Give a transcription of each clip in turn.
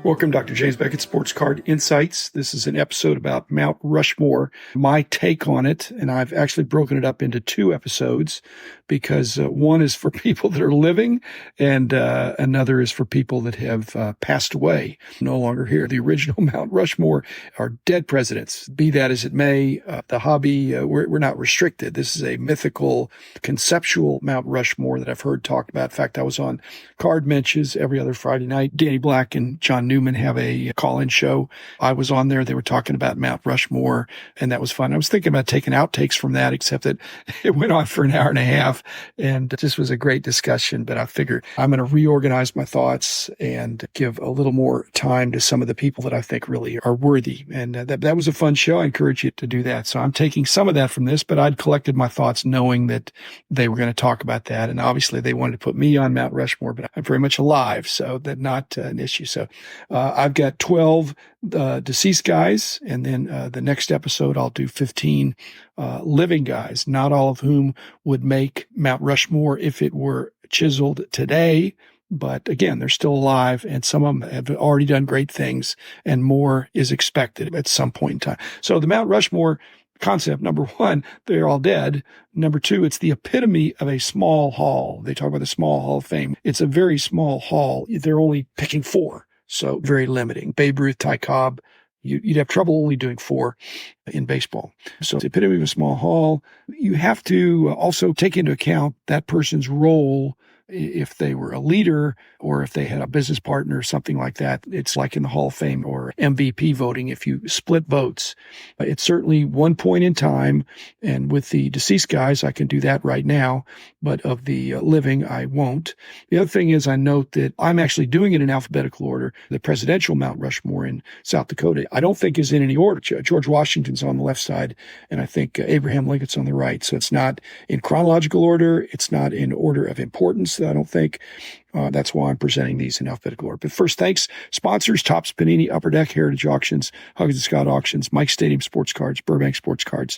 Welcome, Dr. James Beckett, Sports Card Insights. This is an episode about Mount Rushmore, my take on it, and I've actually broken it up into two episodes because one is for people that are living and another is for people that have passed away, no longer here. The original Mount Rushmore are dead presidents. Be that as it may, the hobby, we're not restricted. This is a mythical, conceptual Mount Rushmore that I've heard talked about. In fact, I was on Card Mentions every other Friday night. Danny Black and John Newman have a call-in show. I was on there. They were talking about Mount Rushmore, and that was fun. I was thinking about taking outtakes from that, except that it went on for an hour and a half, and it just was a great discussion. But I figured I'm going to reorganize my thoughts and give a little more time to some of the people that I think really are worthy. And that was a fun show. I encourage you to do that. So I'm taking some of that from this, but I'd collected my thoughts knowing that they were going to talk about that. And obviously they wanted to put me on Mount Rushmore, but I'm very much alive, so that's not an issue. So I've got 12 deceased guys, and then the next episode I'll do 15 living guys, not all of whom would make Mount Rushmore if it were chiseled today. But again, they're still alive, and some of them have already done great things, and more is expected at some point in time. So the Mount Rushmore concept, number one, they're all dead. Number two, it's the epitome of a small hall. They talk about the small Hall of Fame. It's a very small hall. They're only picking four, so very limiting. Babe Ruth, Ty Cobb, you'd have trouble only doing four in baseball. So it's the epitome of a small hall. You have to also take into account that person's role. If they were a leader or if they had a business partner or something like that. It's like in the Hall of Fame or MVP voting. If you split votes, it's certainly one point in time. And with the deceased guys, I can do that right now. But of the living, I won't. The other thing is I note that I'm actually doing it in alphabetical order. The presidential Mount Rushmore in South Dakota, I don't think is in any order. George Washington's on the left side, and I think Abraham Lincoln's on the right. So it's not in chronological order. It's not in order of importance. I don't think. That's why I'm presenting these in alphabetical order. But first, thanks. Sponsors, Topps Panini, Upper Deck, Heritage Auctions, Huggins & Scott Auctions, Mike Stadium Sports Cards, Burbank Sports Cards,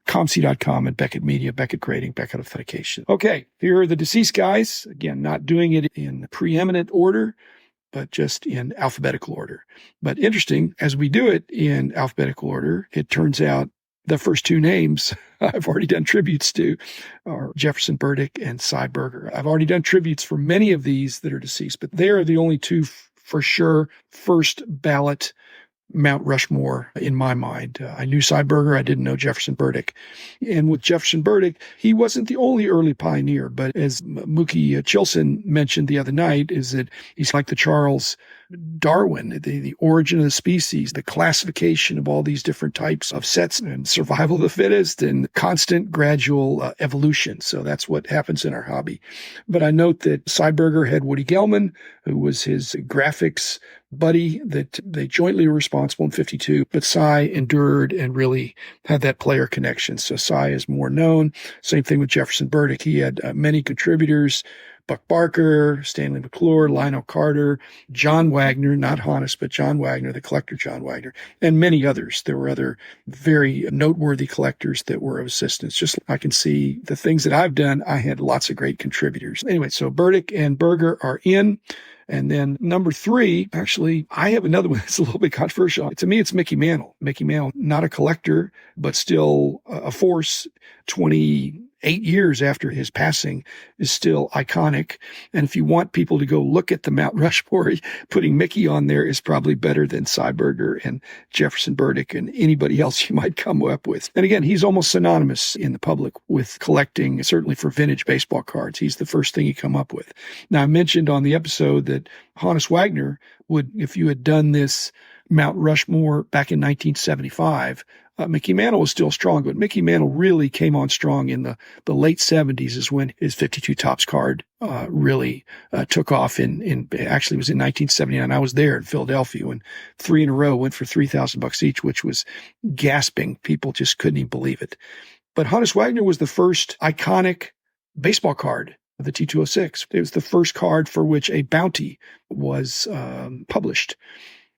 ComC.com, and Beckett Media, Beckett Grading, Beckett Authentication. Okay, here are the deceased guys. Again, not doing it in preeminent order, but just in alphabetical order. But interesting, as we do it in alphabetical order, it turns out the first two names I've already done tributes to are Jefferson, Burdick, and Cy Berger. I've already done tributes for many of these that are deceased, but they are the only two for sure first ballot Mount Rushmore in my mind. I knew Cy Berger. I didn't know Jefferson Burdick. And with Jefferson Burdick, he wasn't the only early pioneer, but as Mookie Chilson mentioned the other night, is that he's like the Charles Darwin, the origin of the species, the classification of all these different types of sets and survival of the fittest and constant gradual evolution. So that's what happens in our hobby. But I note that Cy Berger had Woody Gelman, who was his graphics buddy, that they jointly were responsible in 52, but Cy endured and really had that player connection. So Cy is more known. Same thing with Jefferson Burdick. He had many contributors. Buck Barker, Stanley McClure, Lionel Carter, John Wagner, not Hannes, but John Wagner, the collector John Wagner, and many others. There were other very noteworthy collectors that were of assistance. Just I can see the things that I've done, I had lots of great contributors. Anyway, so Burdick and Berger are in. And then number three, actually, I have another one that's a little bit controversial. To me, it's Mickey Mantle. Mickey Mantle, not a collector, but still a force. 28 years after his passing is still iconic. And if you want people to go look at the Mount Rushmore, putting Mickey on there is probably better than Cy Berger and Jefferson Burdick and anybody else you might come up with. And again, he's almost synonymous in the public with collecting, certainly for vintage baseball cards. He's the first thing you come up with. Now, I mentioned on the episode that Hannes Wagner would, if you had done this Mount Rushmore back in 1975, Mickey Mantle was still strong, but Mickey Mantle really came on strong in the late 70s is when his 52 Topps card really took off actually it was in 1979. I was there in Philadelphia when 3 in a row went for $3,000 each, which was gasping. People just couldn't even believe it. But Hannes Wagner was the first iconic baseball card of the T206. It was the first card for which a bounty was published.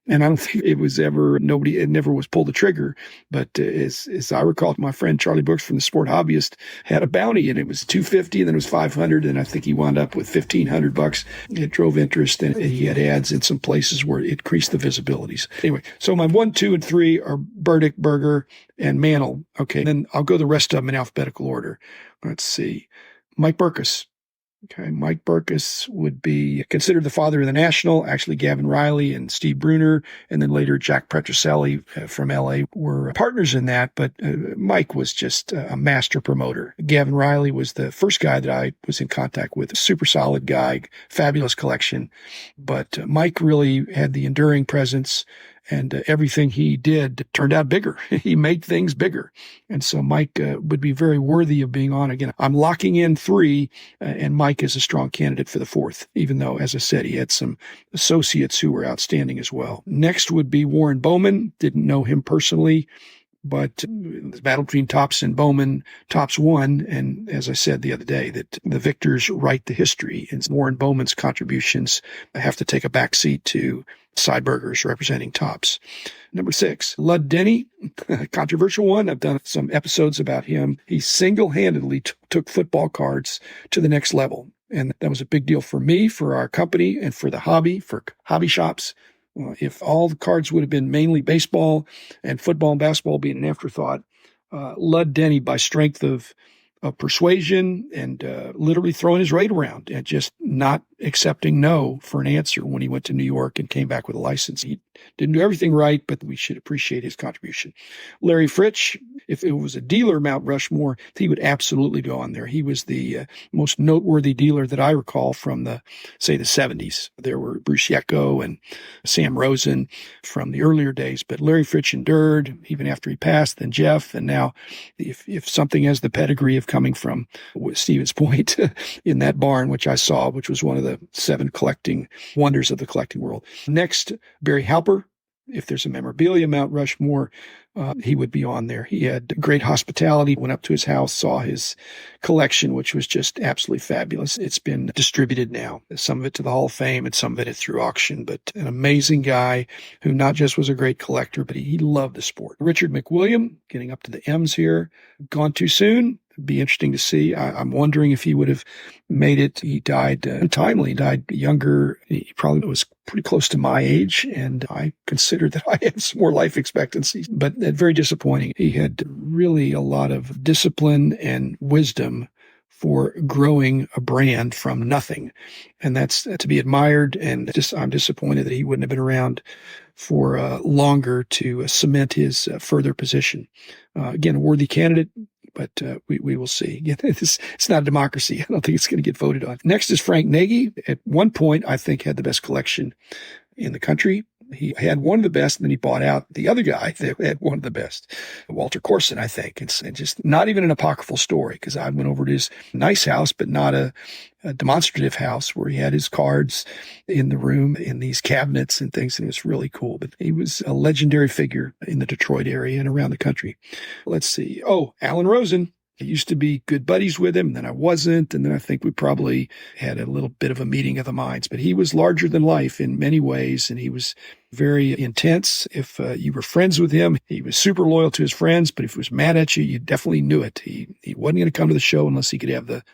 And I don't think it was ever, it never was pulled the trigger. But as I recall, my friend Charlie Brooks from the Sport Hobbyist had a bounty, and it was $250, and then it was $500, and I think he wound up with $1,500. It drove interest, and he had ads in some places where it increased the visibilities. Anyway, so my 1, 2, and 3 are Burdick, Berger, and Mantle. Okay, then I'll go the rest of them in alphabetical order. Let's see. Mike Burkus. Okay, Mike Burkus would be considered the father of the National. Actually, Gavin Riley and Steve Bruner, and then later Jack Petroselli from LA were partners in that. But Mike was just a master promoter. Gavin Riley was the first guy that I was in contact with. A super solid guy, fabulous collection. But Mike really had the enduring presence. And everything he did turned out bigger. He made things bigger. And so Mike would be very worthy of being on. Again, I'm locking in 3, and Mike is a strong candidate for the 4th, even though, as I said, he had some associates who were outstanding as well. Next would be Warren Bowman. Didn't know him personally, but the battle between Topps and Bowman, Topps won. And as I said the other day, that the victors write the history, and Warren Bowman's contributions have to take a backseat to Cy Berger's representing Topps. Number 6, Lud Denny, controversial one. I've done some episodes about him. He single-handedly took football cards to the next level. And that was a big deal for me, for our company, and for the hobby, for hobby shops. If all the cards would have been mainly baseball and football and basketball being an afterthought, Lud Denny, by strength of persuasion and literally throwing his weight around and just not accepting no for an answer when he went to New York and came back with a license. He didn't do everything right, but we should appreciate his contribution. Larry Fritsch, if it was a dealer Mount Rushmore, he would absolutely go on there. He was the most noteworthy dealer that I recall from the 70s. There were Bruce Yecko and Sam Rosen from the earlier days, but Larry Fritsch endured even after he passed, then Jeff, and now if something has the pedigree of coming from Stevens Point in that barn, which I saw, which was one of the 7 collecting wonders of the collecting world. Next, Barry Halper. If there's a memorabilia Mount Rushmore, he would be on there. He had great hospitality, went up to his house, saw his collection, which was just absolutely fabulous. It's been distributed now, some of it to the Hall of Fame and some of it through auction, but an amazing guy who not just was a great collector, but he loved the sport. Richard McWilliam, getting up to the M's here, gone too soon. Be interesting to see. I'm wondering if he would have made it. He died untimely. He died younger. He probably was pretty close to my age, and I considered that I had some more life expectancy, but very disappointing. He had really a lot of discipline and wisdom for growing a brand from nothing, and that's to be admired. And I'm disappointed that he wouldn't have been around for longer to cement his further position. Again, a worthy candidate. But we will see. It's not a democracy. I don't think it's going to get voted on. Next is Frank Nagy. At one point, I think had the best collection in the country. He had one of the best, and then he bought out the other guy that had one of the best, Walter Corson, I think. It's just not even an apocryphal story, because I went over to his nice house, but not a demonstrative house where he had his cards in the room in these cabinets and things, and it was really cool. But he was a legendary figure in the Detroit area and around the country. Let's see. Oh, Alan Rosen. I used to be good buddies with him, then I wasn't, and then I think we probably had a little bit of a meeting of the minds. But he was larger than life in many ways, and he was very intense. If you were friends with him, he was super loyal to his friends, but if he was mad at you, you definitely knew it. He wasn't going to come to the show unless he could have the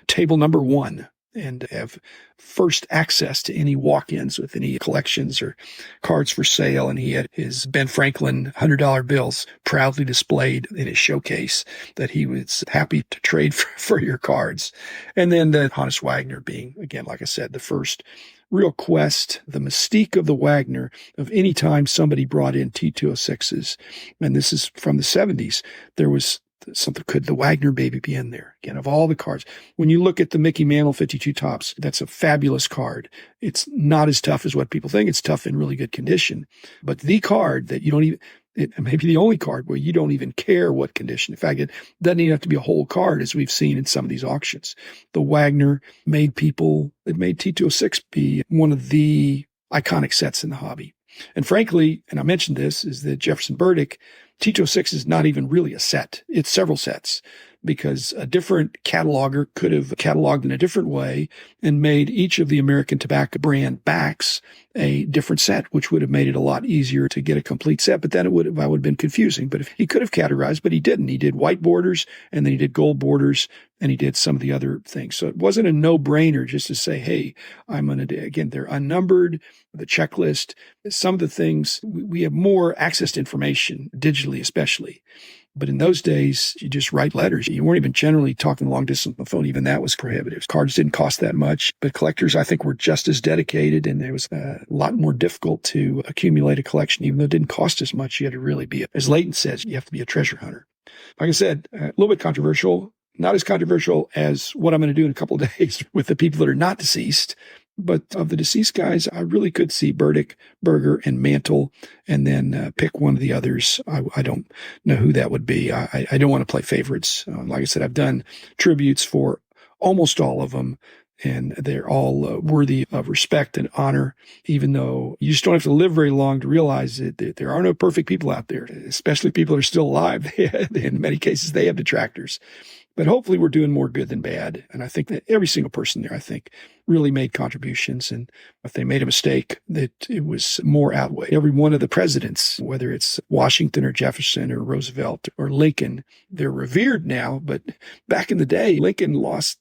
table number 1 and have first access to any walk-ins with any collections or cards for sale. And he had his Ben Franklin $100 bills proudly displayed in his showcase that he was happy to trade for your cards. And then Hannes Wagner being, again, like I said, the first real quest, the mystique of the Wagner of any time somebody brought in T206s. And this is from the 70s. There was something, could the Wagner baby be in there? Again, of all the cards, when you look at the Mickey Mantle 52 Topps, that's a fabulous card. It's not as tough as what people think. It's tough in really good condition, but the card that you don't even, it may be the only card where you don't even care what condition. In fact, it doesn't even have to be a whole card, as we've seen in some of these auctions. The Wagner made it made T206 be one of the iconic sets in the hobby. And frankly, and I mentioned this, is that Jefferson Burdick, T206 is not even really a set. It's several sets. because a different cataloger could have cataloged in a different way and made each of the American tobacco brand backs a different set, which would have made it a lot easier to get a complete set. But then I would have been confusing. But if he could have categorized, but he didn't. He did white borders, and then he did gold borders, and he did some of the other things. So it wasn't a no-brainer just to say, hey, I'm going to do, again, they're unnumbered, the checklist, some of the things, we have more access to information digitally, especially. But in those days, you just write letters. You weren't even generally talking long distance on the phone. Even that was prohibitive. Cards didn't cost that much, but collectors, I think, were just as dedicated, and it was a lot more difficult to accumulate a collection, even though it didn't cost as much. You had to really be, as Leighton says, you have to be a treasure hunter. Like I said, a little bit controversial, not as controversial as what I'm going to do in a couple of days with the people that are not deceased. But of the deceased guys, I really could see Burdick, Berger, and Mantle, and then pick one of the others. I don't know who that would be. I don't want to play favorites. Like I said, I've done tributes for almost all of them, and they're all worthy of respect and honor, even though you just don't have to live very long to realize that there are no perfect people out there, especially people that are still alive. In many cases, they have detractors. But hopefully we're doing more good than bad. And I think that every single person there, I think, really made contributions. And if they made a mistake, that it was more outweighed. Every one of the presidents, whether it's Washington or Jefferson or Roosevelt or Lincoln, they're revered now. But back in the day, Lincoln lost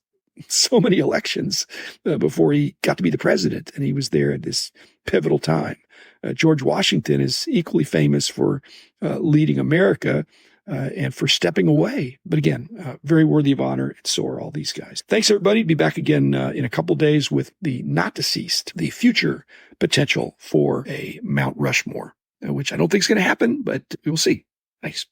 so many elections before he got to be the president. And he was there at this pivotal time. George Washington is equally famous for leading America and for stepping away. But again, very worthy of honor, and so are all these guys. Thanks, everybody. Be back again in a couple days with the not deceased, the future potential for a Mount Rushmore, which I don't think is going to happen, but we'll see. Thanks.